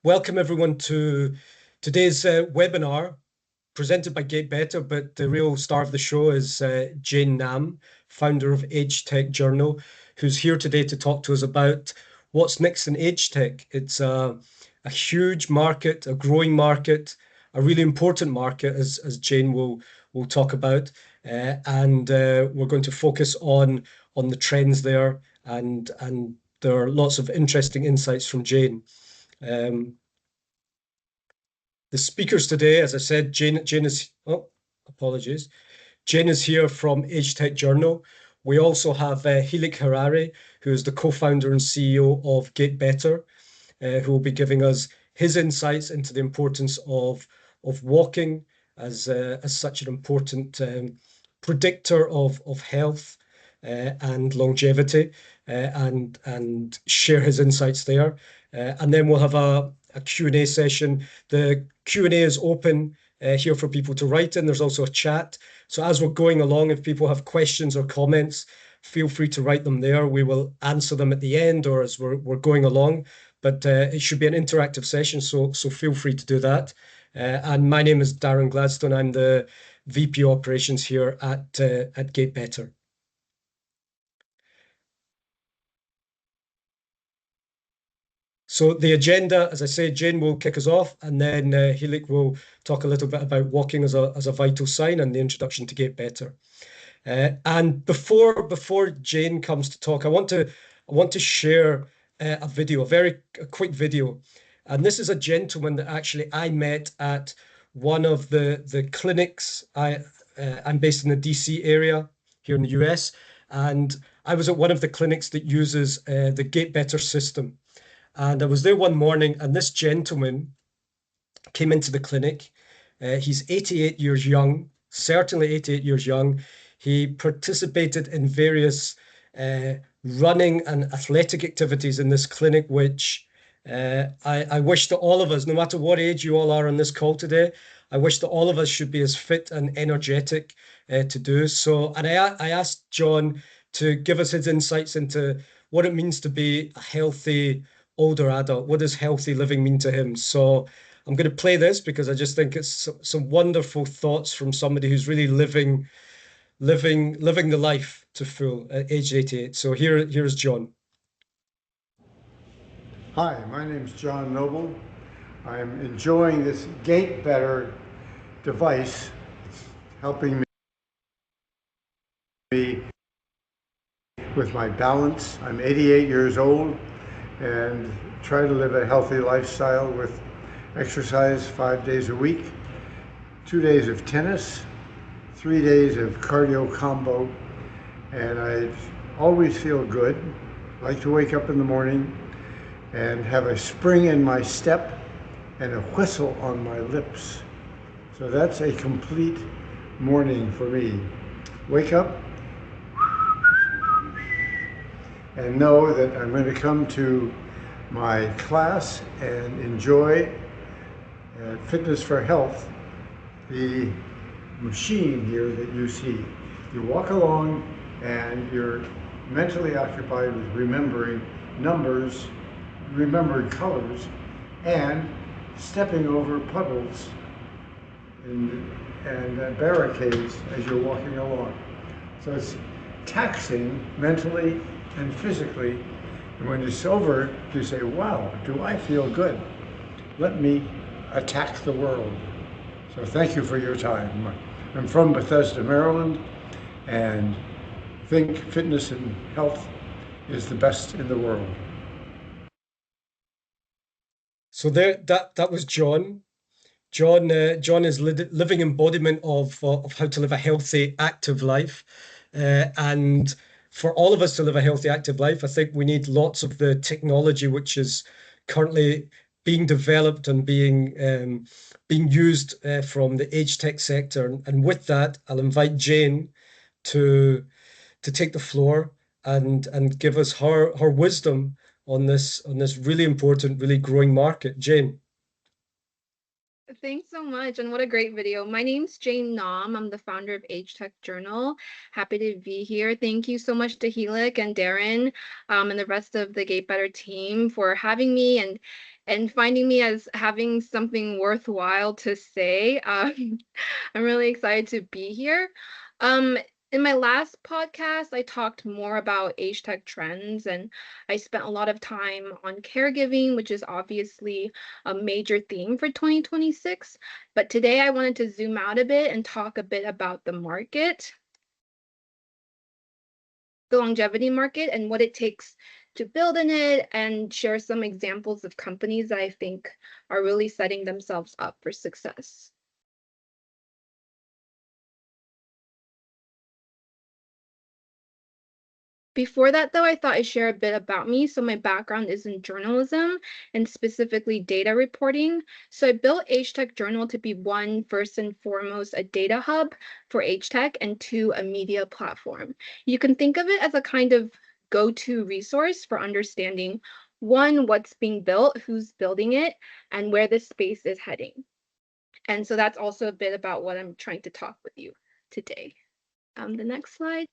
Welcome everyone to today's webinar presented by GaitBetter, but the real star of the show is Jane Nam, founder of AgeTech Journal, who's here today to talk to us about what's next in AgeTech. It's a huge market, a growing market, a really important market, as Jane will talk about, and we're going to focus on the trends there, and there are lots of interesting insights from Jane. The speakers today, as I said, Jane is, apologies. Jane is here from AgeTech Journal. We also have Hilik Harari, who is the co-founder and CEO of GaitBetter, who will be giving us his insights into the importance of walking as such an important predictor of health and longevity, and share his insights there. And then we'll have a Q&A session. The Q&A is open here for people to write in. There's also a chat. So as we're going along, if people have questions or comments, feel free to write them there. We will answer them at the end or as we're going along. But it should be an interactive session, so feel free to do that. And my name is Darren Gladstone. I'm the VP Operations here at GaitBetter. So the agenda, as I say, Jane will kick us off, and then Hilik will talk a little bit about walking as a vital sign and the introduction to GaitBetter. And before Jane comes to talk, I want to share a video, a quick video. And this is a gentleman that actually I met at one of the clinics. I'm based in the DC area here in the US, and I was at one of the clinics that uses the GaitBetter system. And I was there one morning, and this gentleman came into the clinic. He's 88 years young, certainly 88 years young. He participated in various running and athletic activities in this clinic, which I wish that all of us, no matter what age you all are on this call today, I wish that all of us should be as fit and energetic to do so. And I asked John to give us his insights into what it means to be a healthy older adult. What does healthy living mean to him? So I'm going to play this because I just think it's some wonderful thoughts from somebody who's really living the life to full at age 88. So here's John. Hi, my name's John Noble. I'm enjoying this GaitBetter device. It's helping me with my balance. I'm 88 years old and try to live a healthy lifestyle with exercise 5 days a week, 2 days of tennis, 3 days of cardio combo, and I always feel good. I like to wake up in the morning and have a spring in my step and a whistle on my lips. So that's a complete morning for me. Wake up and know that I'm going to come to my class and enjoy Fitness for Health, the machine here that you see. You walk along and you're mentally occupied with remembering numbers, remembering colors, and stepping over puddles and barricades as you're walking along. So it's taxing mentally and physically, and when it's over, you say, wow, do I feel good? Let me attack the world. So thank you for your time. I'm from Bethesda, Maryland, and think fitness and health is the best in the world. So that was John. John is living embodiment of how to live a healthy, active life, and for all of us to live a healthy, active life, I think we need lots of the technology which is currently being developed and being used from the age tech sector. And with that, I'll invite Jane to take the floor and give us her wisdom on this really important, really growing market. Jane. Thanks so much, and what a great video. My name's Jane Nam. I'm the founder of AgeTech Journal. Happy to be here. Thank you so much to Hilik and Darren and the rest of the GaitBetter team for having me and and finding me as having something worthwhile to say. I'm really excited to be here. Um, in my last podcast, I talked more about age tech trends, and I spent a lot of time on caregiving, which is obviously a major theme for 2026. But today I wanted to zoom out a bit and talk a bit about the market, the longevity market, and what it takes to build in it, and share some examples of companies that I think are really setting themselves up for success. Before that, though, I thought I'd share a bit about me. So my background is in journalism and specifically data reporting. So I built AgeTech Journal to be one, first and foremost, a data hub for AgeTech, and two, a media platform. You can think of it as a kind of go-to resource for understanding, one, what's being built, who's building it, and where the space is heading. And so that's also a bit about what I'm trying to talk with you today. The next slide.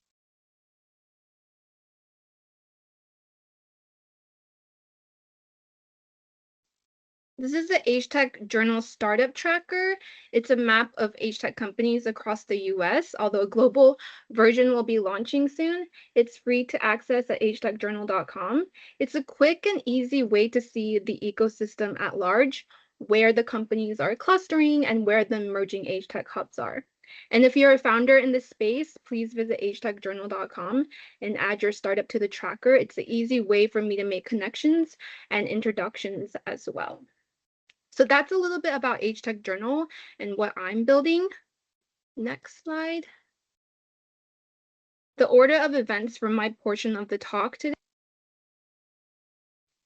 This is the AgeTech Journal Startup Tracker. It's a map of AgeTech companies across the US, although a global version will be launching soon. It's free to access at agetechjournal.com. It's a quick and easy way to see the ecosystem at large, where the companies are clustering and where the emerging AgeTech hubs are. And if you're a founder in this space, please visit agetechjournal.com and add your startup to the tracker. It's an easy way for me to make connections and introductions as well. So that's a little bit about AgeTech Journal and what I'm building. Next slide. The order of events for my portion of the talk today.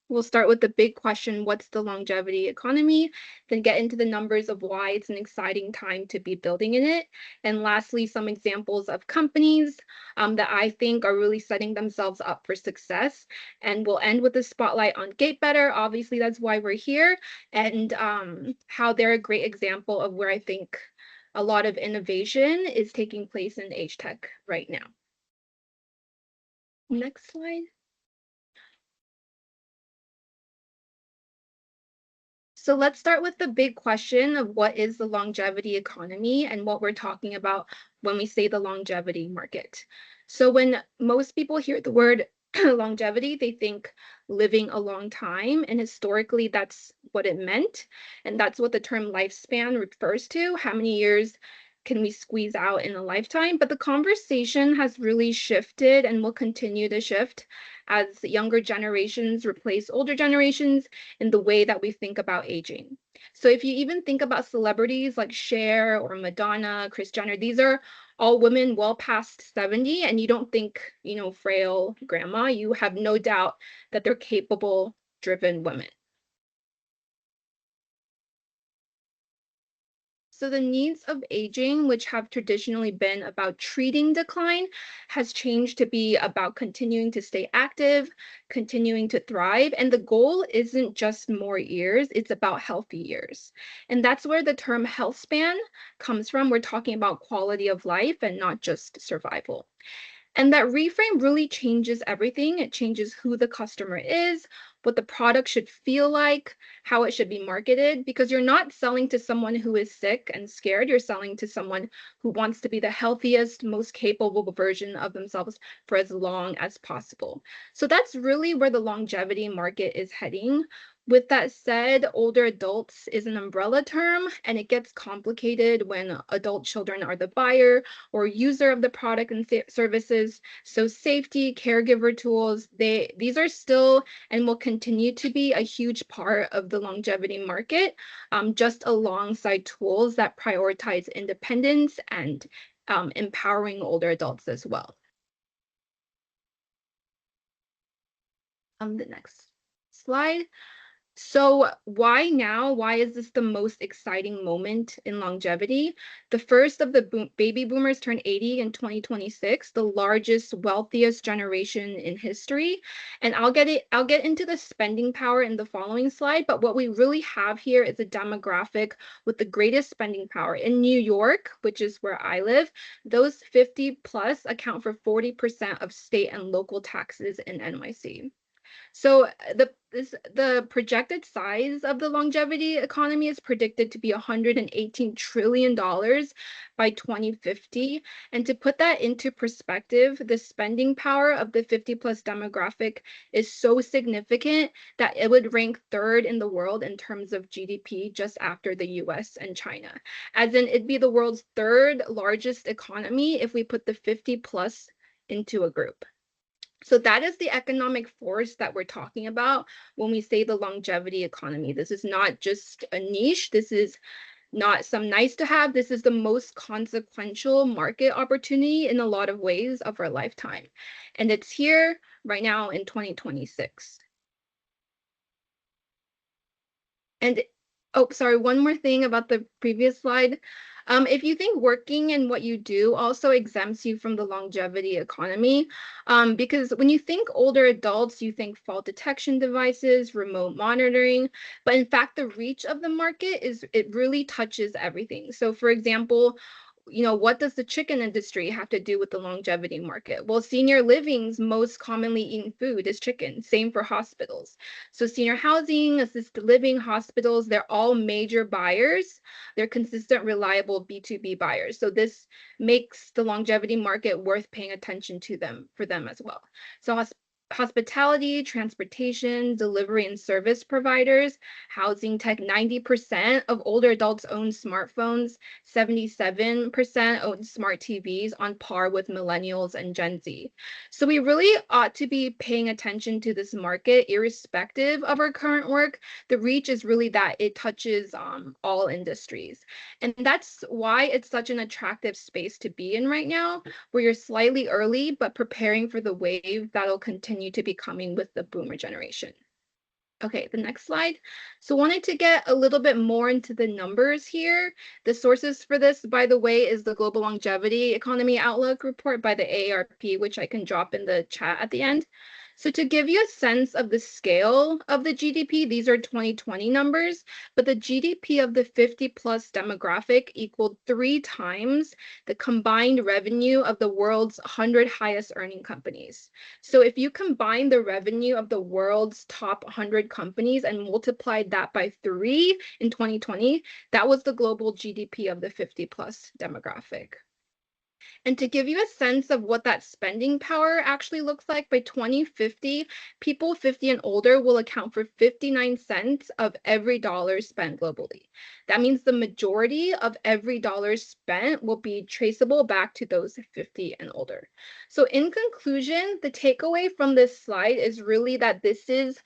We'll start with the big question, what's the longevity economy? Then get into the numbers of why it's an exciting time to be building in it. And lastly, some examples of companies that I think are really setting themselves up for success. And we'll end with a spotlight on GaitBetter. Obviously, that's why we're here. And how they're a great example of where I think a lot of innovation is taking place in age tech right now. Next slide. So let's start with the big question of what is the longevity economy and what we're talking about when we say the longevity market. So when most people hear the word longevity, they think living a long time. And historically, that's what it meant. And that's what the term lifespan refers to. How many years can we squeeze out in a lifetime? But the conversation has really shifted and will continue to shift as younger generations replace older generations in the way that we think about aging. So if you even think about celebrities like Cher or Madonna, Kris Jenner, these are all women well past 70, and you don't think, frail grandma. You have no doubt that they're capable, driven women. So the needs of aging, which have traditionally been about treating decline, has changed to be about continuing to stay active, continuing to thrive. And the goal isn't just more years, it's about healthy years. And that's where the term health span comes from. We're talking about quality of life and not just survival. And that reframe really changes everything. It changes who the customer is, what the product should feel like, how it should be marketed, because you're not selling to someone who is sick and scared. You're selling to someone who wants to be the healthiest, most capable version of themselves for as long as possible. So that's really where the longevity market is heading. With that said, older adults is an umbrella term, and it gets complicated when adult children are the buyer or user of the product and services. So safety, caregiver tools, these are still and will continue to be a huge part of the longevity market, just alongside tools that prioritize independence and empowering older adults as well. The next slide. So why now? Why is this the most exciting moment in longevity? The first of the baby boomers turned 80 in 2026, the largest, wealthiest generation in history. And I'll get into the spending power in the following slide, but what we really have here is a demographic with the greatest spending power. In New York, which is where I live, those 50 plus account for 40% of state and local taxes in NYC. So the projected size of the longevity economy is predicted to be $118 trillion by 2050. And to put that into perspective, the spending power of the 50 plus demographic is so significant that it would rank third in the world in terms of GDP, just after the US and China. As in, it'd be the world's third largest economy if we put the 50 plus into a group. So that is the economic force that we're talking about when we say the longevity economy. This is not just a niche. This is not some nice to have. This is the most consequential market opportunity in a lot of ways of our lifetime. And it's here right now in 2026. And oh, sorry, one more thing about the previous slide. If you think working in what you do also exempts you from the longevity economy, because when you think older adults, you think fall detection devices, remote monitoring, but in fact, the reach of the market it really touches everything. So for example, what does the chicken industry have to do with the longevity market? Well, senior living's most commonly eaten food is chicken. Same for hospitals. So senior housing, assisted living, hospitals, they're all major buyers. They're consistent, reliable B2B buyers. So this makes the longevity market worth paying attention to them for them as well. So hospitality, transportation, delivery, and service providers, housing tech, 90% of older adults own smartphones, 77% own smart TVs, on par with millennials and Gen Z. So we really ought to be paying attention to this market irrespective of our current work. The reach is really that it touches all industries. And that's why it's such an attractive space to be in right now, where you're slightly early, but preparing for the wave that'll continue to be coming with the boomer generation. Okay, the next slide. So wanted to get a little bit more into the numbers here. The sources for this, by the way, is the Global Longevity Economy Outlook report by the AARP, which I can drop in the chat at the end. So to give you a sense of the scale of the GDP, these are 2020 numbers, but the GDP of the 50 plus demographic equaled 3 times the combined revenue of the world's 100 highest earning companies. So if you combine the revenue of the world's top 100 companies and multiplied that by 3 in 2020, that was the global GDP of the 50 plus demographic. And to give you a sense of what that spending power actually looks like, by 2050, people 50 and older will account for 59 cents of every dollar spent globally. That means the majority of every dollar spent will be traceable back to those 50 and older. So in conclusion, the takeaway from this slide is really that this is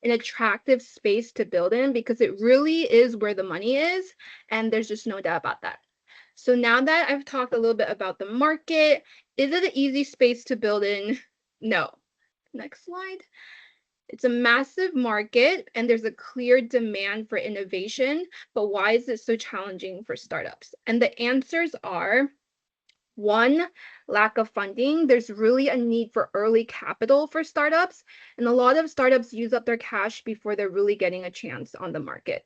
an attractive space to build in, because it really is where the money is, and there's just no doubt about that. So now that I've talked a little bit about the market, is it an easy space to build in? No. Next slide. It's a massive market and there's a clear demand for innovation, but why is it so challenging for startups? And the answers are: one, lack of funding. There's really a need for early capital for startups, and a lot of startups use up their cash before they're really getting a chance on the market.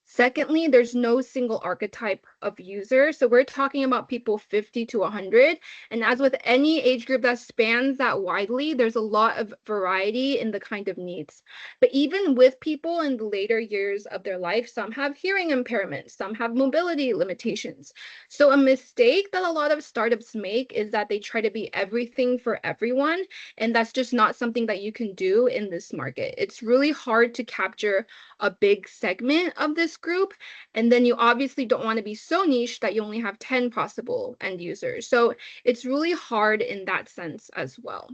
Secondly, there's no single archetype of user. So we're talking about people 50 to 100. And as with any age group that spans that widely, there's a lot of variety in the kind of needs. But even with people in the later years of their life, some have hearing impairments, some have mobility limitations. So a mistake that a lot of startups make is that they try to be everything for everyone. And that's just not something that you can do in this market. It's really hard to capture a big segment of this group, and then you obviously don't want to be so niche that you only have 10 possible end users. So it's really hard in that sense as well.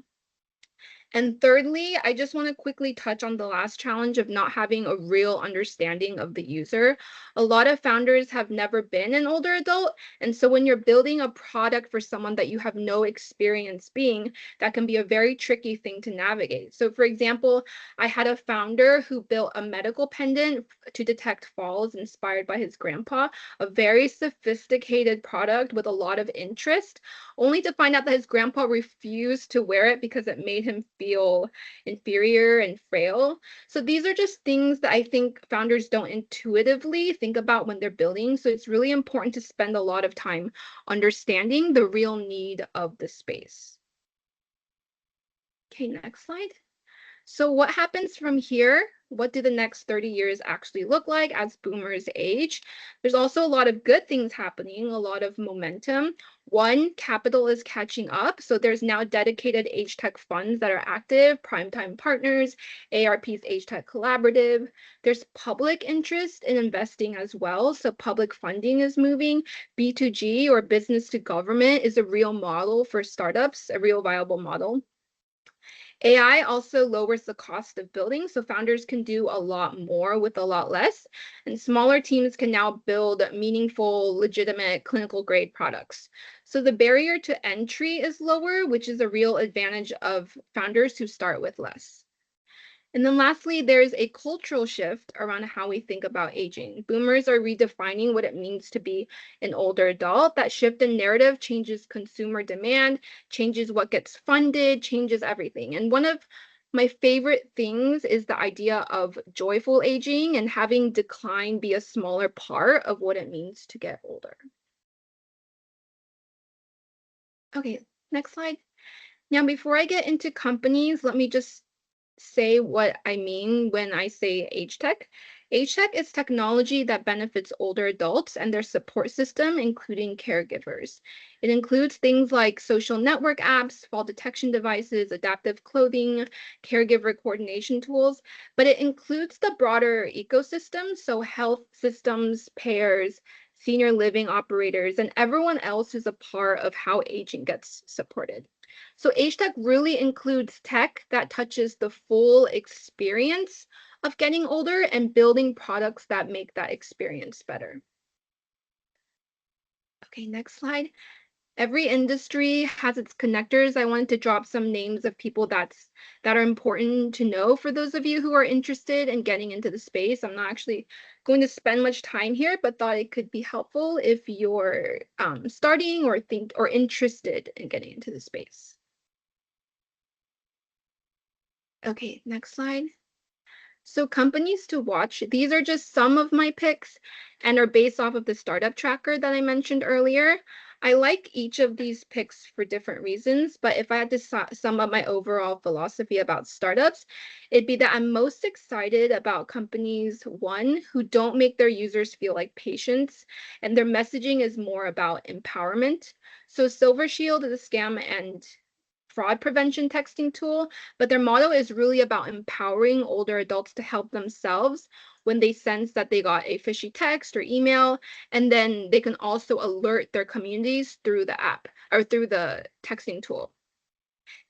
And thirdly, I just want to quickly touch on the last challenge of not having a real understanding of the user. A lot of founders have never been an older adult. And so when you're building a product for someone that you have no experience being, that can be a very tricky thing to navigate. So for example, I had a founder who built a medical pendant to detect falls inspired by his grandpa, a very sophisticated product with a lot of interest, only to find out that his grandpa refused to wear it because it made him feel inferior and frail. So these are just things that I think founders don't intuitively think about when they're building. So it's really important to spend a lot of time understanding the real need of the space. Okay, next slide. So what happens from here? What do the next 30 years actually look like as boomers age? There's also a lot of good things happening, a lot of momentum. One, capital is catching up. So there's now dedicated age tech funds that are active, primetime partners, ARP's age tech collaborative. There's public interest in investing as well. So public funding is moving. B2G, or business to government, is a real model for startups, a real viable model. AI also lowers the cost of building, so founders can do a lot more with a lot less, and smaller teams can now build meaningful, legitimate, clinical grade products. So the barrier to entry is lower, which is a real advantage of founders who start with less. And then lastly, there's a cultural shift around how we think about aging. Boomers are redefining what it means to be an older adult. That shift in narrative changes consumer demand, changes what gets funded, changes everything. And one of my favorite things is the idea of joyful aging and having decline be a smaller part of what it means to get older. Okay, next slide. Now, before I get into companies, let me just say what I mean when I say AgeTech. AgeTech is technology that benefits older adults and their support system, including caregivers. It includes things like social network apps, fall detection devices, adaptive clothing, caregiver coordination tools, but it includes the broader ecosystem, so health systems, payers, senior living operators, and everyone else who's a part of how aging gets supported. So AgeTech really includes tech that touches the full experience of getting older and building products that make that experience better. Okay, next slide. Every industry has its connectors. I wanted to drop some names of people that are important to know for those of you who are interested in getting into the space. I'm not actually going to spend much time here, but thought it could be helpful if you're starting or interested in getting into the space. Okay, next slide. So companies to watch, these are just some of my picks and are based off of the startup tracker that I mentioned earlier. I like each of these picks for different reasons, but if I had to sum up my overall philosophy about startups, it'd be that I'm most excited about companies, one, who don't make their users feel like patients, and their messaging is more about empowerment. So Silver Shield is a scam and fraud prevention texting tool, but their motto is really about empowering older adults to help themselves when they sense that they got a fishy text or email, and then they can also alert their communities through the app or through the texting tool.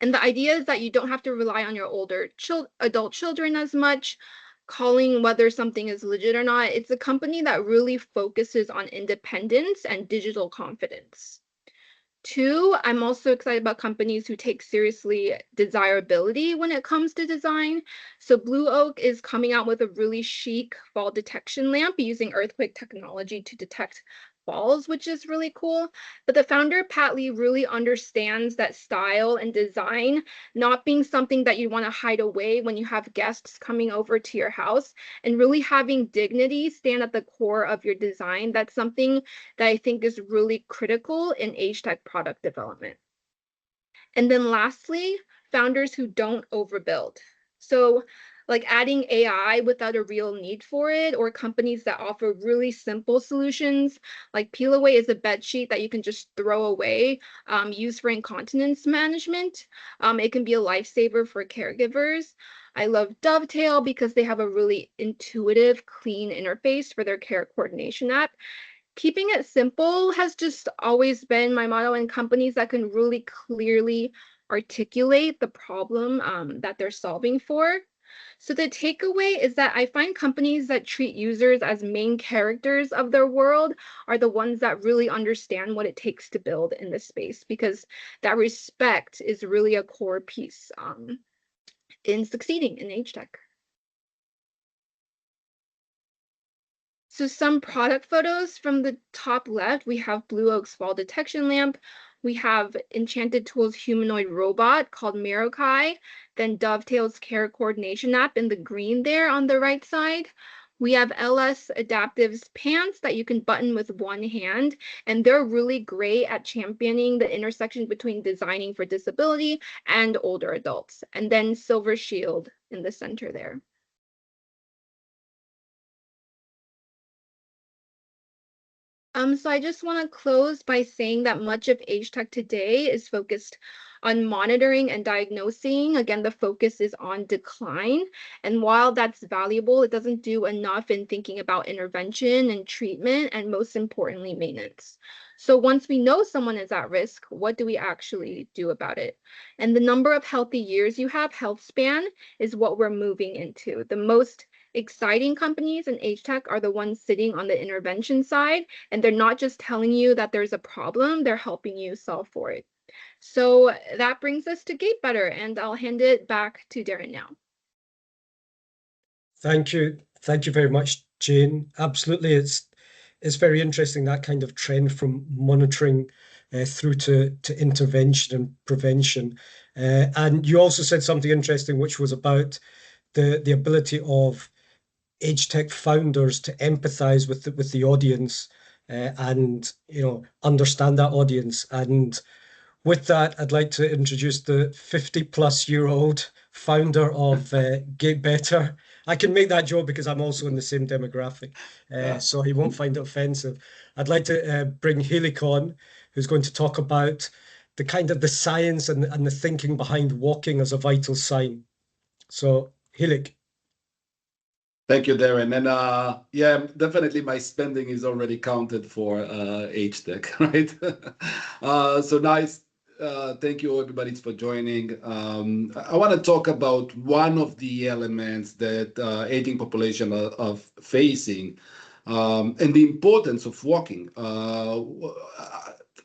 And the idea is that you don't have to rely on your older adult children as much, calling whether something is legit or not. It's a company that really focuses on independence and digital confidence. Two, I'm also excited about companies who take seriously desirability when it comes to design. So Blue Oak is coming out with a really chic fall detection lamp using earthquake technology to detect falls, which is really cool. But the founder, Pat Lee, really understands that style and design not being something that you want to hide away when you have guests coming over to your house, and really having dignity stand at the core of your design. That's something that I think is really critical in age tech product development. And then lastly, founders who don't overbuild. So like adding AI without a real need for it, or companies that offer really simple solutions, like Peel Away is a bed sheet that you can just throw away, used for incontinence management. It can be a lifesaver for caregivers. I love Dovetail because they have a really intuitive, clean interface for their care coordination app. Keeping it simple has just always been my motto, in companies that can really clearly articulate the problem that they're solving for. So the takeaway is that I find companies that treat users as main characters of their world are the ones that really understand what it takes to build in this space, because that respect is really a core piece in succeeding in age tech. So some product photos from the top left, we have Blue Oak's fall detection lamp. We have Enchanted Tools humanoid robot called Mirokai, then Dovetail's care coordination app in the green there on the right side. We have LS Adaptive's pants that you can button with one hand, and they're really great at championing the intersection between designing for disability and older adults. And then Silver Shield in the center there. So I just want to close by saying that much of AgeTech today is focused on monitoring and diagnosing. Again, the focus is on decline. And while that's valuable, it doesn't do enough in thinking about intervention and treatment, and most importantly, maintenance. So once we know someone is at risk, what do we actually do about it? And the number of healthy years you have, health span, is what we're moving into. The most exciting companies in AgeTech are the ones sitting on the intervention side, and they're not just telling you that there's a problem, they're helping you solve for it. So that brings us to GaitBetter, and I'll hand it back to Darren now. Thank you. Thank you very much, Jane. Absolutely. It's very interesting, that kind of trend from monitoring through to intervention and prevention. And you also said something interesting, which was about the ability of age tech founders to empathize with the audience and understand that audience. And with that, I'd like to introduce the 50-plus-year-old founder of GaitBetter. I can make that joke because I'm also in the same demographic, so he won't find it offensive. I'd like to bring Hilik on, who's going to talk about the kind of the science and the thinking behind walking as a vital sign. So, Hilik. Thank you, Darren. And yeah, definitely my spending is already counted for AgeTech, right? So nice. Thank you, everybody, for joining. I want to talk about one of the elements that aging population are facing, and the importance of walking.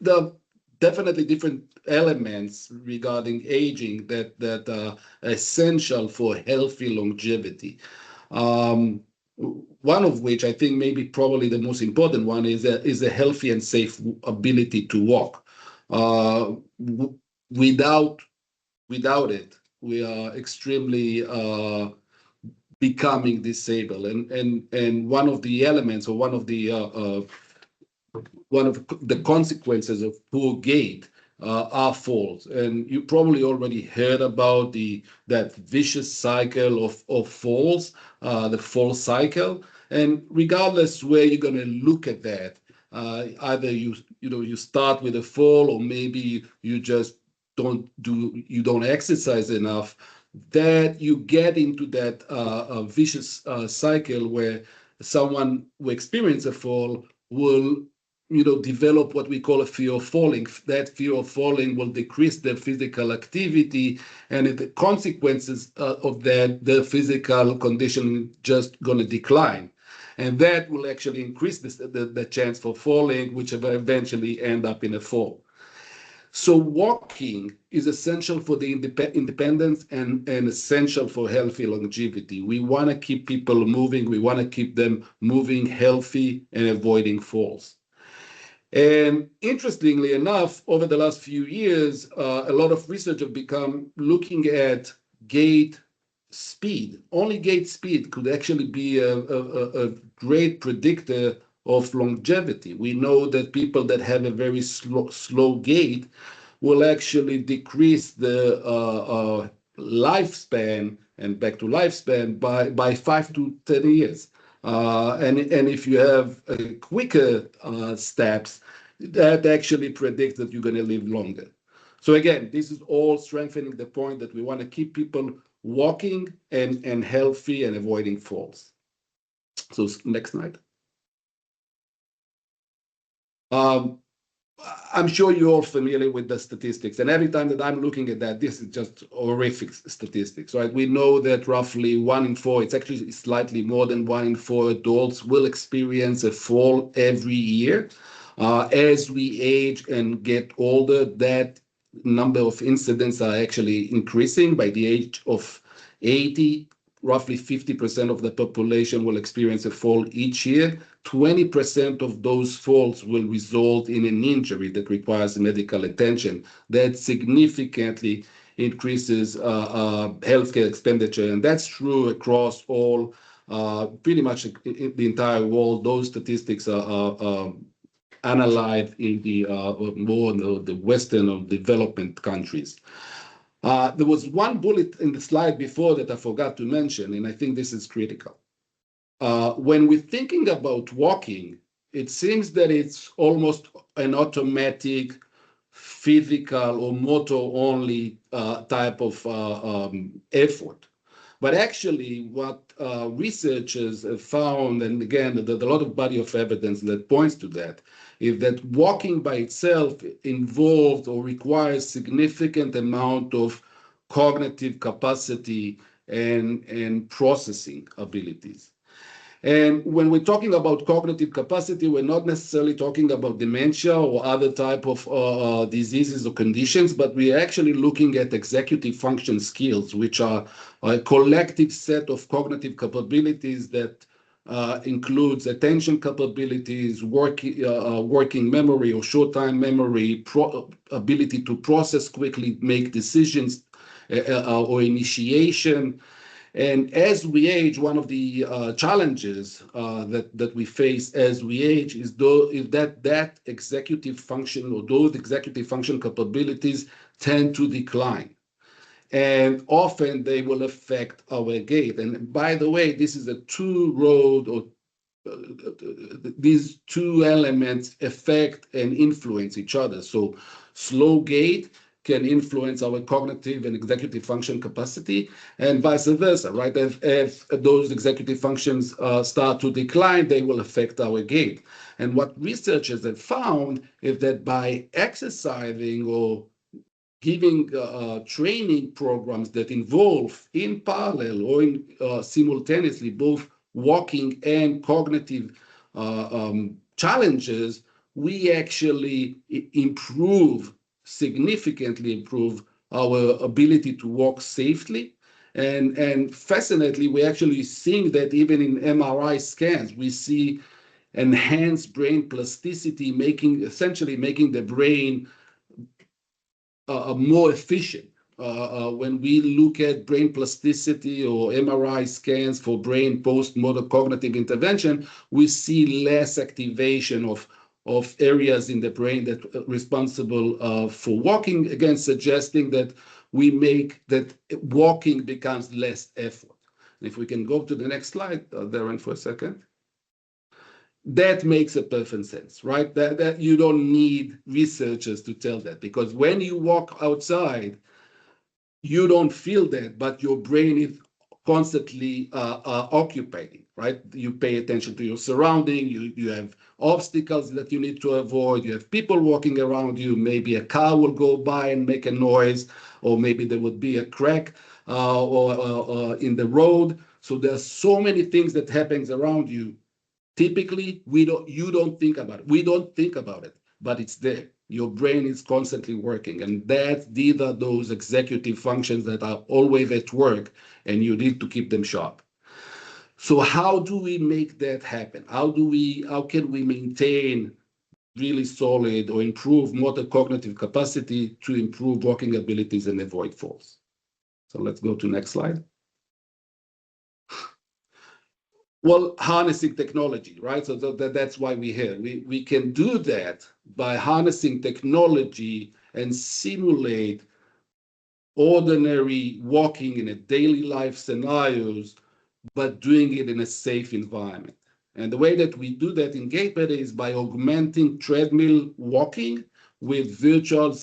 The definitely different elements regarding aging that are essential for healthy longevity. One of which I think maybe probably the most important one is a healthy and safe ability to walk. Without it, we are extremely becoming disabled. And one of the elements, or one of the consequences of poor gait are falls. And you probably already heard about that vicious cycle of falls, the fall cycle. And regardless where you're going to look at that, either you start with a fall, or maybe you just don't exercise enough, that you get into that vicious cycle where someone who experiences a fall will develop what we call a fear of falling. That fear of falling will decrease their physical activity, and the consequences of that, the physical condition just going to decline. And that will actually increase the chance for falling, which will eventually end up in a fall. So walking is essential for the independence and essential for healthy longevity. We want to keep people moving. We want to keep them moving healthy and avoiding falls. And interestingly enough, over the last few years, a lot of research have become looking at gait speed. Only gait speed could actually be a great predictor of longevity. We know that people that have a very slow gait will actually decrease the lifespan, and back to lifespan, by 5 to 10 years. And if you have quicker steps, that actually predicts that you're going to live longer. So again, this is all strengthening the point that we want to keep people walking and healthy and avoiding falls. So next slide. I'm sure you're all familiar with the statistics, and every time that I'm looking at that, this is just horrific statistics, right? We know that roughly 1 in 4, it's actually slightly more than 1 in 4 adults will experience a fall every year. As we age and get older, that number of incidents are actually increasing. By the age of 80, roughly 50% of the population will experience a fall each year. 20% of those falls will result in an injury that requires medical attention. That significantly increases healthcare expenditure. And that's true across all, pretty much in the entire world. Those statistics are analyzed in the more the Western or development countries. There was one bullet in the slide before that I forgot to mention, and I think this is critical. When we're thinking about walking, it seems that it's almost an automatic, physical or motor-only type of effort. But actually, what researchers have found, and again, there's a lot of body of evidence that points to that, is that walking by itself involves or requires significant amount of cognitive capacity and processing abilities. And when we're talking about cognitive capacity, we're not necessarily talking about dementia or other type of diseases or conditions, but we're actually looking at executive function skills, which are a collective set of cognitive capabilities that includes attention capabilities, working memory or short-time memory, ability to process quickly, make decisions, or initiation. And as we age, one of the challenges that we face as we age is that executive function or those executive function capabilities tend to decline. And often they will affect our gait. And by the way, this is a two-road or these two elements affect and influence each other. So slow gait can influence our cognitive and executive function capacity, and vice versa, right? If those executive functions start to decline, they will affect our gait. And what researchers have found is that by exercising or giving training programs that involve in parallel or simultaneously both walking and cognitive challenges, we actually significantly improve our ability to walk safely. And fascinatingly, we're actually seeing that even in MRI scans, we see enhanced brain plasticity, essentially making the brain more efficient. When we look at brain plasticity or MRI scans for brain post-motor cognitive intervention, we see less activation of areas in the brain that are responsible for walking, again, suggesting that walking becomes less effort. If we can go to the next slide, Darren, for a second. That makes a perfect sense, right? That you don't need researchers to tell that, because when you walk outside, you don't feel that, but your brain is constantly occupied, right? You pay attention to your surrounding, you have obstacles that you need to avoid, you have people walking around you, maybe a car will go by and make a noise, or maybe there would be a crack in the road. So there's so many things that happens around you. Typically, you don't think about it. We don't think about it, but it's there. Your brain is constantly working, and these are those executive functions that are always at work, and you need to keep them sharp. So how do we make that happen? How can we maintain really solid or improve motor cognitive capacity to improve walking abilities and avoid falls? So let's go to next slide. Well, harnessing technology, right? So that's why we're here. We can do that by harnessing technology and simulate ordinary walking in a daily life scenarios, but doing it in a safe environment. And the way that we do that in GaitBetter is by augmenting treadmill walking with virtual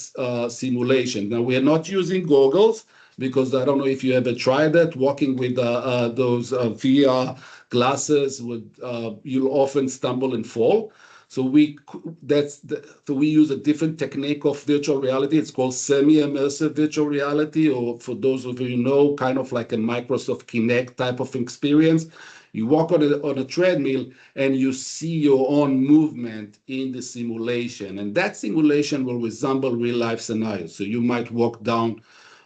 simulation. Now, we are not using goggles, because I don't know if you ever tried that, walking with those VR glasses, you'll often stumble and fall. So we use a different technique of virtual reality. It's called semi-immersive virtual reality, or for those of you who know, kind of like a Microsoft Kinect type of experience. You walk on a treadmill and you see your own movement in the simulation. And that simulation will resemble real life scenarios. So you might walk down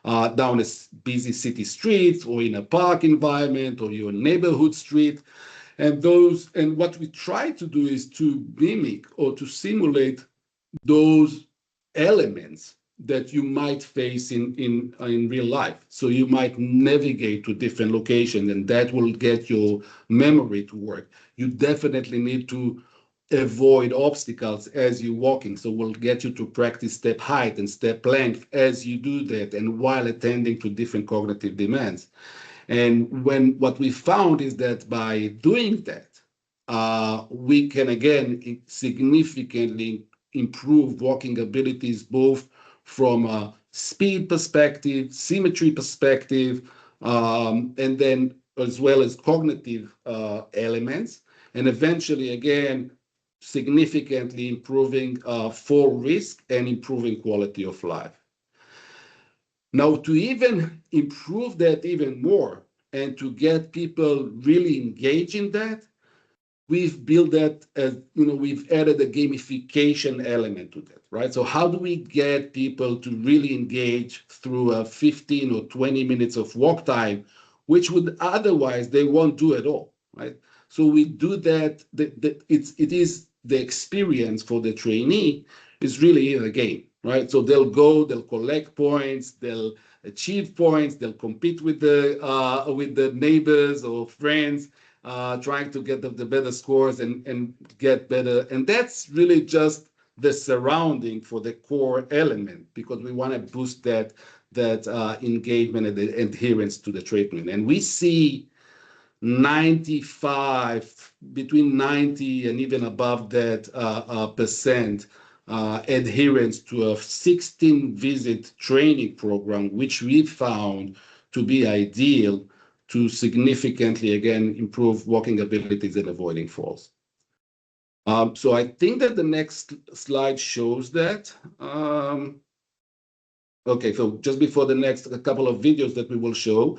a busy city street, or in a park environment, or your neighborhood street. And what we try to do is to mimic or to simulate those elements that you might face in real life. So you might navigate to different locations, and that will get your memory to work. You definitely need to avoid obstacles as you're walking. So we'll get you to practice step height and step length as you do that, and while attending to different cognitive demands. And what we found is that by doing that, we can again significantly improve walking abilities, both from a speed perspective, symmetry perspective, and then as well as cognitive elements, and eventually again significantly improving fall risk and improving quality of life. Now, to even improve that even more and to get people really engaged in that, we've built that as, we've added a gamification element to that, right? So how do we get people to really engage through a 15 or 20 minutes of walk time, which would otherwise they won't do at all, right? So we do that. It is the experience for the trainee is really a game, right? So they'll go, they'll collect points, they'll achieve points, they'll compete with the neighbors or friends, trying to get the better scores and get better. And that's really just the surrounding for the core element, because we want to boost that engagement and the adherence to the treatment. And we see between 90 and even above that percent adherence to a 16-visit training program, which we found to be ideal to significantly, again, improve walking abilities and avoiding falls. So I think that the next slide shows that. Okay, so just before the next couple of videos that we will show,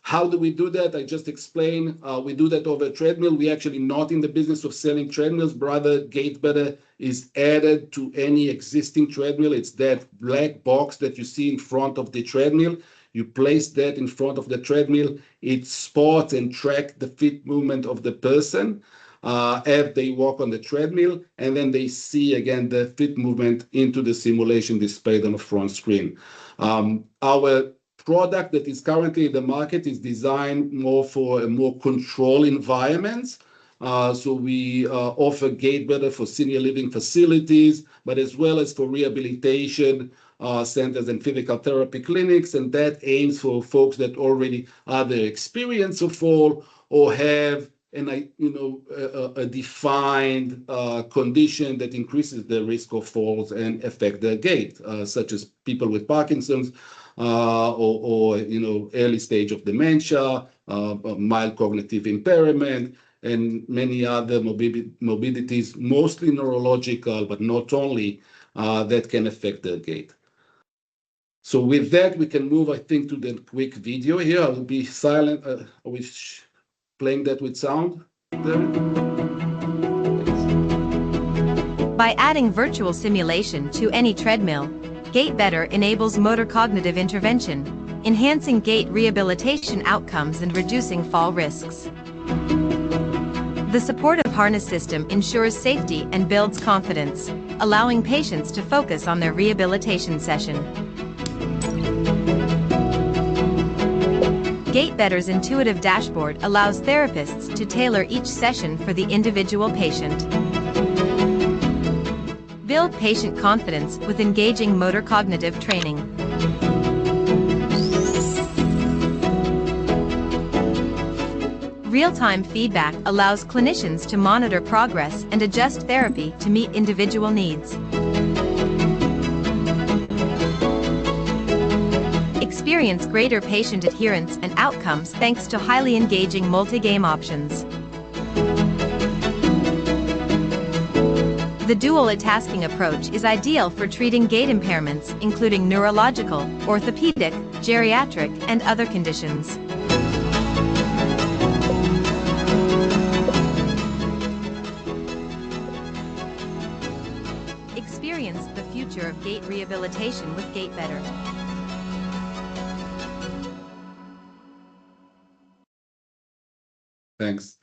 how do we do that? I just explained. We do that over a treadmill. We're actually not in the business of selling treadmills. Rather, GaitBetter is added to any existing treadmill. It's that black box that you see in front of the treadmill. You place that in front of the treadmill. It spots and tracks the feet movement of the person as they walk on the treadmill, and then they see again the feet movement into the simulation displayed on the front screen. Our product that is currently in the market is designed more for a more controlled environments. So we offer GaitBetter for senior living facilities, but as well as for rehabilitation centers and physical therapy clinics, and that aims for folks that already either experience a fall or have a defined condition that increases the risk of falls and affect their gait, such as people with Parkinson's or early stage of dementia, mild cognitive impairment, and many other morbidities, mostly neurological, but not only, that can affect their gait. So with that, we can move, I think, to the quick video here. I will be silent. Playing that with sound. By adding virtual simulation to any treadmill, GaitBetter enables motor cognitive intervention, enhancing gait rehabilitation outcomes and reducing fall risks. The supportive harness system ensures safety and builds confidence, allowing patients to focus on their rehabilitation session. GaitBetter's intuitive dashboard allows therapists to tailor each session for the individual patient. Build patient confidence with engaging motor cognitive training. Real-time feedback allows clinicians to monitor progress and adjust therapy to meet individual needs. Experience greater patient adherence and outcomes thanks to highly engaging multi-game options. The dual tasking approach is ideal for treating gait impairments, including neurological, orthopedic, geriatric, and other conditions. Experience the future of gait rehabilitation with GaitBetter. Thanks.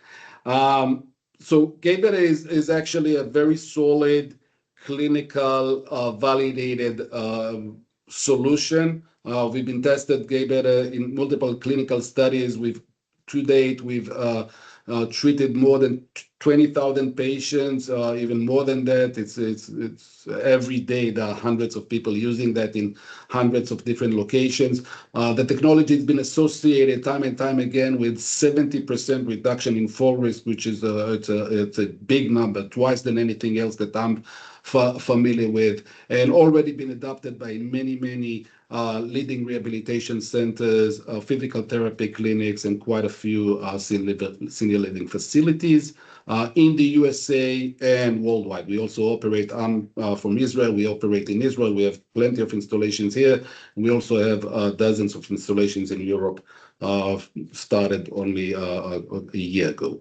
So GaitBetter is actually a very solid, clinical, validated solution. We've been tested GaitBetter in multiple clinical studies. To date, we've treated more than 20,000 patients, even more than that. It's every day there are hundreds of people using that in hundreds of different locations. The technology has been associated time and time again with 70% reduction in fall risk, which is it's a big number, twice than anything else that I'm familiar with, and already been adopted by many leading rehabilitation centers, physical therapy clinics, and quite a few senior living facilities in the USA and worldwide. We also operate from Israel. We operate in Israel. We have plenty of installations here. We also have dozens of installations in Europe, started only a year ago.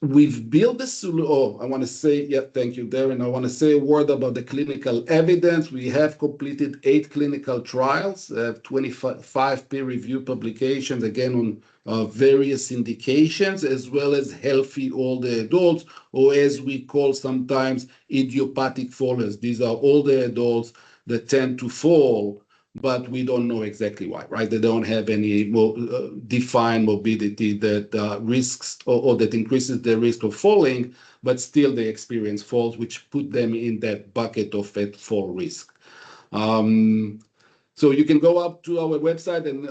We've built this. Oh, I want to say, yeah, thank you, Darren. I want to say a word about the clinical evidence. We have completed 8 clinical trials, 25 peer-reviewed publications, again on various indications, as well as healthy older adults, or as we call sometimes idiopathic fallers. These are older adults that tend to fall, but we don't know exactly why, right? They don't have any defined morbidity that risks or that increases the risk of falling, but still they experience falls, which put them in that bucket of at fall risk. So you can go up to our website and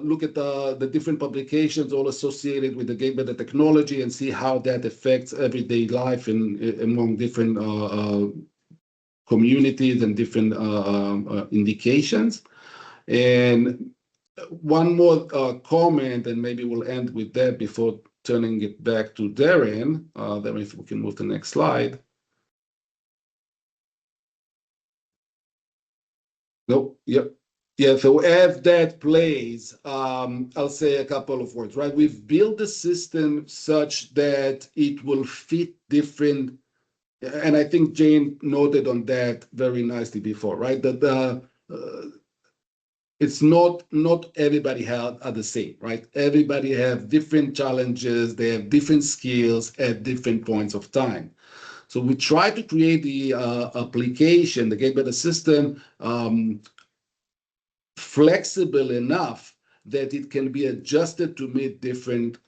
look at the different publications all associated with the GaitBetter technology and see how that affects everyday life among different communities and different indications. And one more comment, and maybe we'll end with that before turning it back to Darren. Darren, if we can move to the next slide. No, yep. Yeah, so as that plays, I'll say a couple of words, right? We've built the system such that it will fit different, and I think Jane noted on that very nicely before, right? That it's not everybody are the same, right? Everybody have different challenges, they have different skills at different points of time. So we try to create the application, the GaitBetter system, flexible enough that it can be adjusted to meet different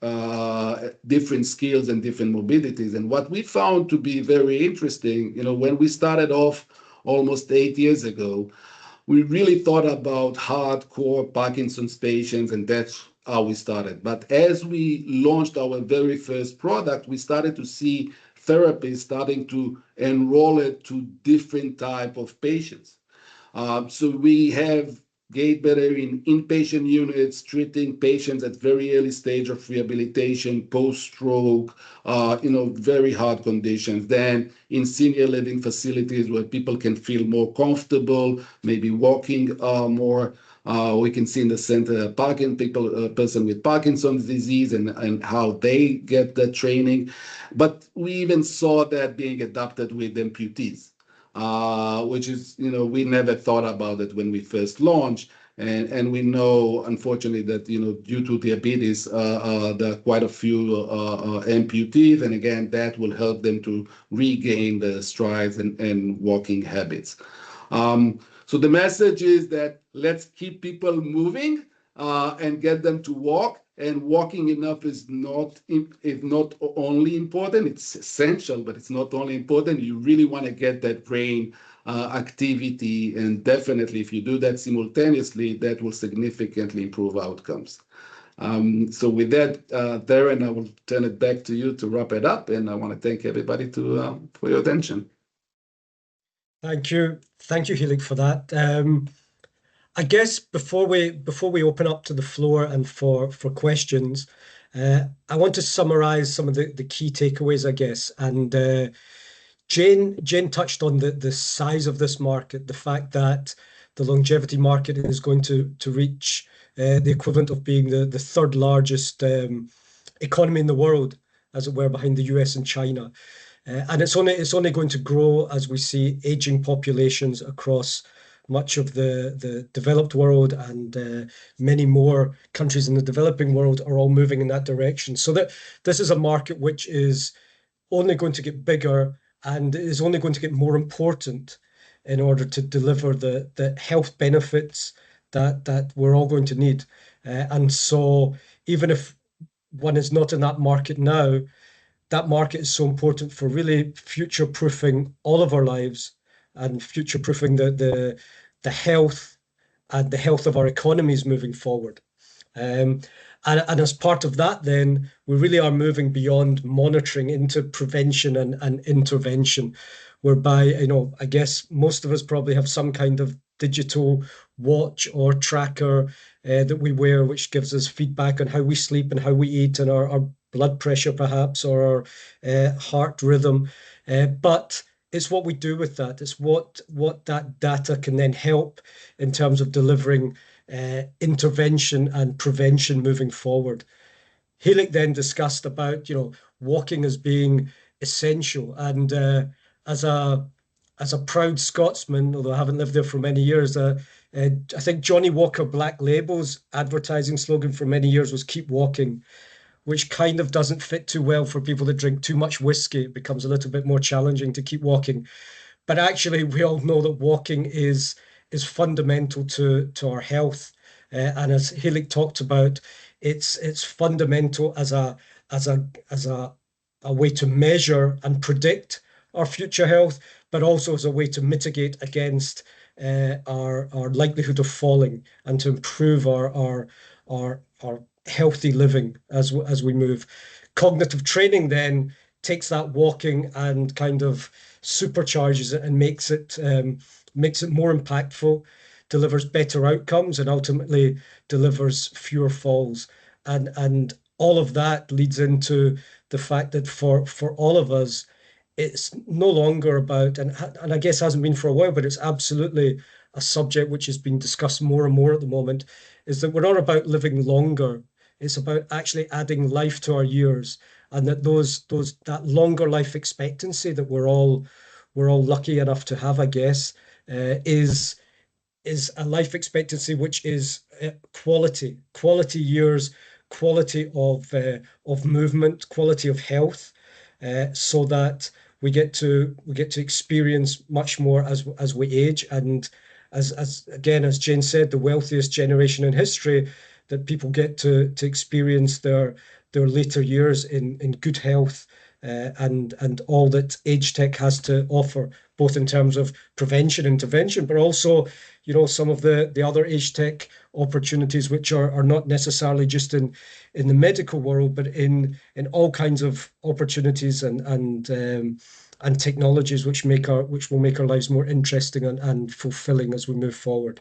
skills and different mobilities. And what we found to be very interesting, when we started off almost 8 years ago, we really thought about hardcore Parkinson's patients, and that's how we started. But as we launched our very first product, we started to see therapists starting to enroll it to different type of patients. So we have GaitBetter in inpatient units, treating patients at very early stage of rehabilitation, post-stroke, very hard conditions. Then in senior living facilities where people can feel more comfortable, maybe walking more. We can see in the center a person with Parkinson's disease and how they get the training. But we even saw that being adopted with amputees. Which is, we never thought about it when we first launched. And we know, unfortunately, that, due to diabetes, there are quite a few amputees. And again, that will help them to regain the strides and walking habits. So the message is that let's keep people moving and get them to walk. And walking enough is not only important, it's essential, but it's not only important. You really want to get that brain activity, and definitely if you do that simultaneously, that will significantly improve outcomes. So with that, Darren, I will turn it back to you to wrap it up, and I want to thank everybody for your attention. Thank you, Hilik, for that. I guess before we open up to the floor and for questions, I want to summarize some of the key takeaways, I guess. And Jane touched on the size of this market, the fact that the longevity market is going to reach the equivalent of being the third largest economy in the world, as it were, behind the US and China. And it's only going to grow as we see aging populations across much of the developed world, and many more countries in the developing world are all moving in that direction. So that this is a market which is only going to get bigger and is only going to get more important in order to deliver the health benefits that we're all going to need. And so even if one is not in that market now, that market is so important for really future-proofing all of our lives and future-proofing the health and the health of our economies moving forward. And as part of that, then we really are moving beyond monitoring into prevention and intervention, whereby, I guess most of us probably have some kind of digital watch or tracker that we wear, which gives us feedback on how we sleep and how we eat and our blood pressure, perhaps, or our heart rhythm. But it's what we do with that. It's what that data can then help in terms of delivering intervention and prevention moving forward. Hilik then discussed about, walking as being essential. And as a proud Scotsman, although I haven't lived there for many years, I think Johnny Walker Black Label's advertising slogan for many years was "Keep walking," which kind of doesn't fit too well for people that drink too much whiskey. It becomes a little bit more challenging to keep walking. But actually, we all know that walking is fundamental to our health. And as Hilik talked about, it's fundamental as a way to measure and predict our future health, but also as a way to mitigate against our likelihood of falling and to improve our healthy living as we move. Cognitive training then takes that walking and kind of supercharges it and makes it more impactful, delivers better outcomes, and ultimately delivers fewer falls. And all of that leads into the fact that for all of us, it's no longer about, and I guess hasn't been for a while, but it's absolutely a subject which is being discussed more and more at the moment, is that we're not about living longer. It's about actually adding life to our years, and that that longer life expectancy that we're all lucky enough to have, I guess, is a life expectancy which is quality years, quality of movement, quality of health, so that we get to experience much more as we age. And as again, as Jane said, the wealthiest generation in history, that people get to experience their later years in good health, and all that AgeTech has to offer, both in terms of prevention, intervention, but also, some of the other AgeTech opportunities, which are not necessarily just in the medical world, but in all kinds of opportunities and technologies which will make our lives more interesting and fulfilling as we move forward.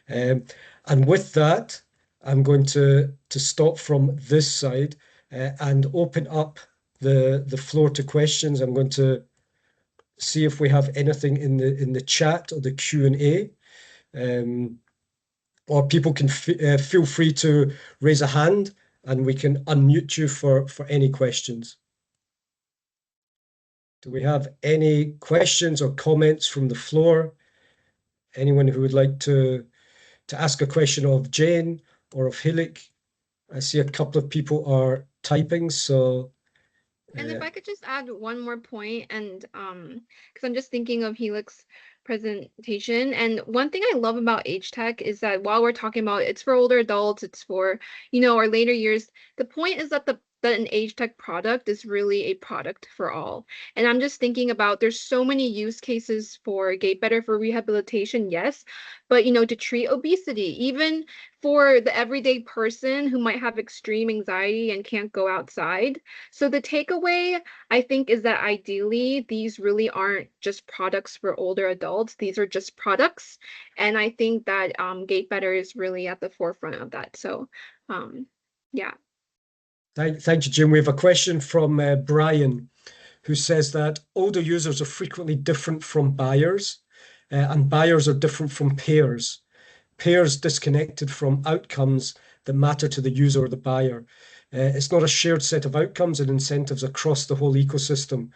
And with that, I'm going to stop from this side and open up the floor to questions. I'm going to see if we have anything in the chat or the Q&A, or people can feel free to raise a hand and we can unmute you for any questions. Do we have any questions or comments from the floor? Anyone who would like to ask a question of Jane or of Hilik? I see a couple of people are typing, so. And if I could just add one more point, and because I'm just thinking of Hilik's presentation, and one thing I love about AgeTech is that while we're talking about it's for older adults, it's for our later years, the point is that an AgeTech product is really a product for all. And I'm just thinking about, there's so many use cases for GaitBetter for rehabilitation, yes, but to treat obesity, even for the everyday person who might have extreme anxiety and can't go outside. So the takeaway, I think, is that ideally these really aren't just products for older adults. These are just products, and I think that GaitBetter is really at the forefront of that. So yeah. Thank you, Jim. We have a question from Brian, who says that older users are frequently different from buyers, and buyers are different from payers. Payers disconnected from outcomes that matter to the user or the buyer. It's not a shared set of outcomes and incentives across the whole ecosystem.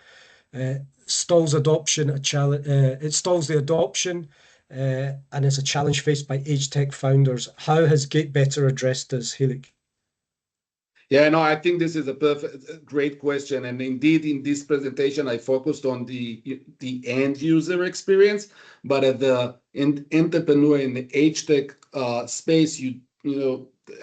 Stalls adoption, it stalls the adoption, and it's a challenge faced by AgeTech founders. How has GaitBetter addressed this, Hilik? Yeah, no, I think this is a great question. And indeed, in this presentation, I focused on the end user experience, but at the entrepreneur in the AgeTech space,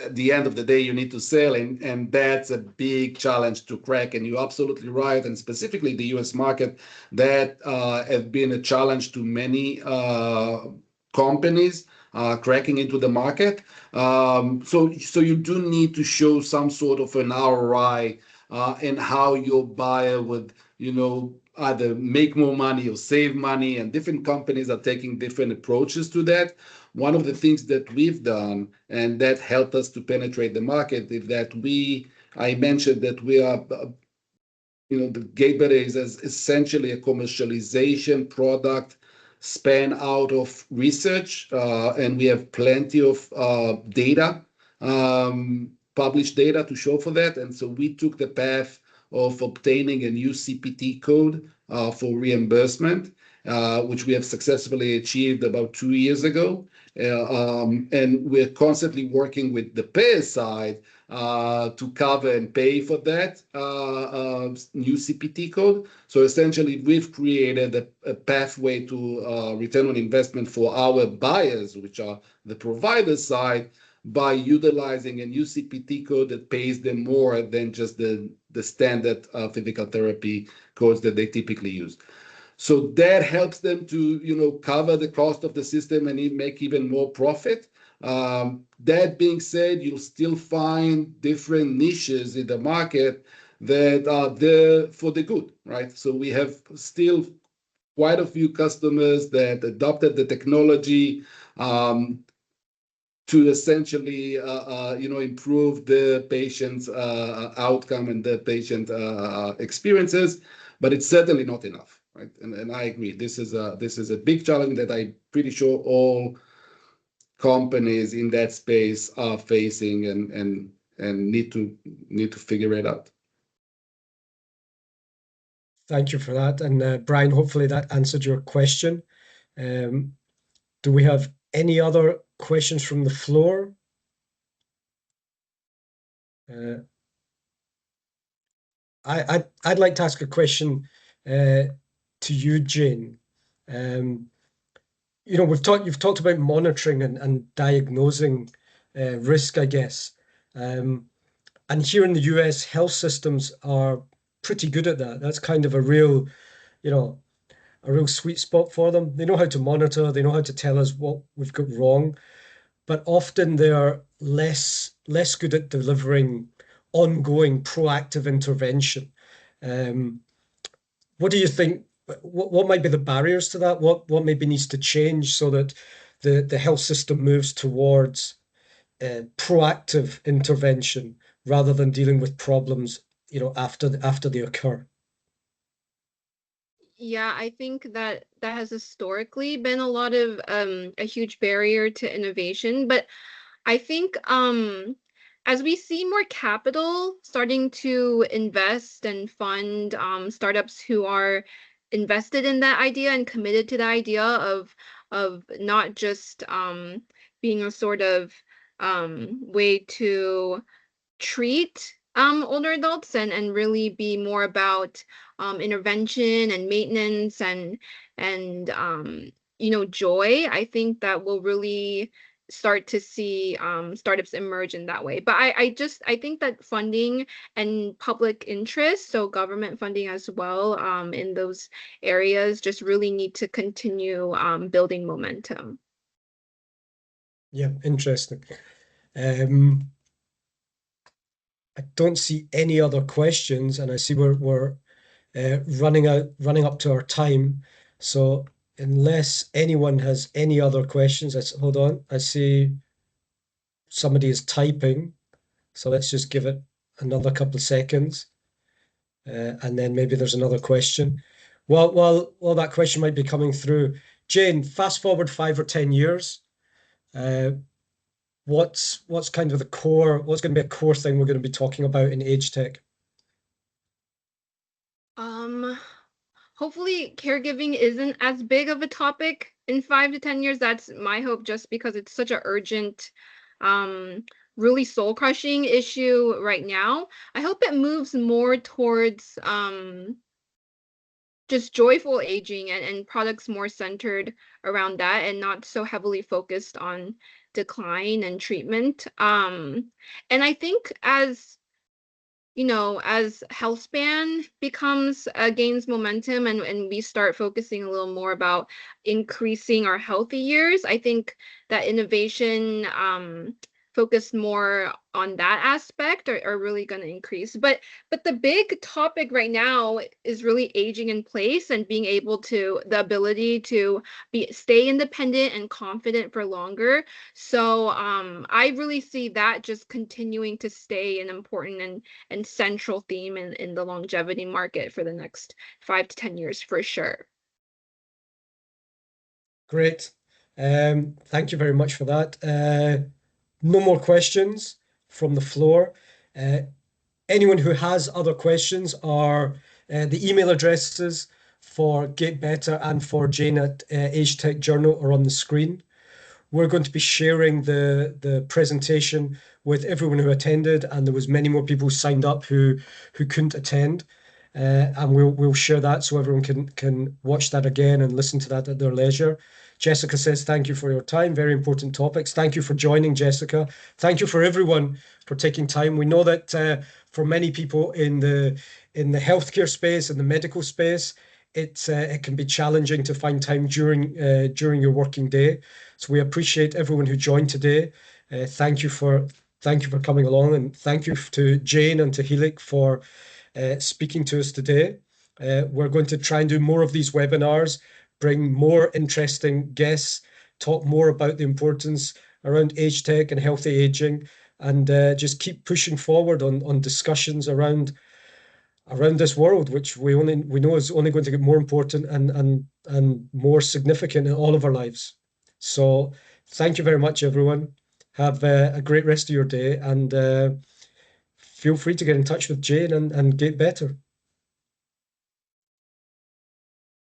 at the end of the day, you need to sell, and that's a big challenge to crack. And you're absolutely right. And specifically the US market, that has been a challenge to many companies cracking into the market. So you do need to show some sort of an ROI in how your buyer would, either make more money or save money, and different companies are taking different approaches to that. One of the things that we've done, and that helped us to penetrate the market, is that I mentioned that we are, the GaitBetter is essentially a commercialization product span out of research, and we have plenty of data, published data to show for that. And so we took the path of obtaining a new CPT code for reimbursement, which we have successfully achieved about 2 years ago. And we're constantly working with the payer side to cover and pay for that new CPT code. So essentially, we've created a pathway to return on investment for our buyers, which are the provider side, by utilizing a new CPT code that pays them more than just the standard physical therapy codes that they typically use. So that helps them to, cover the cost of the system and make even more profit. That being said, you'll still find different niches in the market that are there for the good, right? So we have still quite a few customers that adopted the technology to essentially, improve the patient's outcome and the patient experiences, but it's certainly not enough, right? And I agree. This is a big challenge that I'm pretty sure all companies in that space are facing and need to figure it out. Thank you for that. And Brian, hopefully that answered your question. Do we have any other questions from the floor? I'd like to ask a question to you, Jane. You've talked about monitoring and diagnosing risk, I guess. And here in the US, health systems are pretty good at that. That's kind of a real sweet spot for them. They know how to monitor, they know how to tell us what we've got wrong, but often they are less good at delivering ongoing proactive intervention. What do you think? What might be the barriers to that? What maybe needs to change so that the health system moves towards proactive intervention rather than dealing with problems, after they occur? Yeah, I think that has historically been a lot of a huge barrier to innovation, but I think as we see more capital starting to invest and fund startups who are invested in that idea and committed to the idea of not just being a sort of way to treat older adults and really be more about intervention and maintenance and joy. I think that will really start to see startups emerge in that way. But I think that funding and public interest, so government funding as well, in those areas just really need to continue building momentum. Yeah, interesting. I don't see any other questions, and I see we're running up to our time. So unless anyone has any other questions, hold on. I see somebody is typing, so let's just give it another couple of seconds, and then maybe there's another question. While that question might be coming through, Jane, fast forward 5 or 10 years. What's kind of the core? What's going to be a core thing we're going to be talking about in AgeTech? Hopefully caregiving isn't as big of a topic in 5 to 10 years. That's my hope, just because it's such an urgent, really soul-crushing issue right now. I hope it moves more towards just joyful aging and products more centered around that and not so heavily focused on decline and treatment. And I think as as health span gains momentum, and we start focusing a little more about increasing our healthy years, I think that innovation focused more on that aspect are really going to increase. But the big topic right now is really aging in place and being able to the ability to stay independent and confident for longer. So I really see that just continuing to stay an important and central theme in the longevity market for the next 5 to 10 years for sure. Great. Thank you very much for that. No more questions from the floor. Anyone who has other questions are the email addresses for GaitBetter and for Jane at AgeTech Journal are on the screen. We're going to be sharing the presentation with everyone who attended, and there was many more people who signed up who couldn't attend. And we'll share that so everyone can watch that again and listen to that at their leisure. Jessica says, thank you for your time. Very important topics. Thank you for joining, Jessica. Thank you for everyone for taking time. We know that for many people in the healthcare space and the medical space, it can be challenging to find time during your working day. So we appreciate everyone who joined today. Thank you for coming along, and thank you to Jane and to Hilik for speaking to us today. We're going to try and do more of these webinars, bring more interesting guests, talk more about the importance around age tech and healthy aging, and just keep pushing forward on discussions around this world, which we know is only going to get more important and more significant in all of our lives. So thank you very much, everyone. Have a great rest of your day, and feel free to get in touch with Jane and GaitBetter.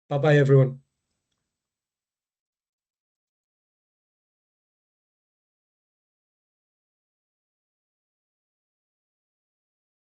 Bye-bye, everyone.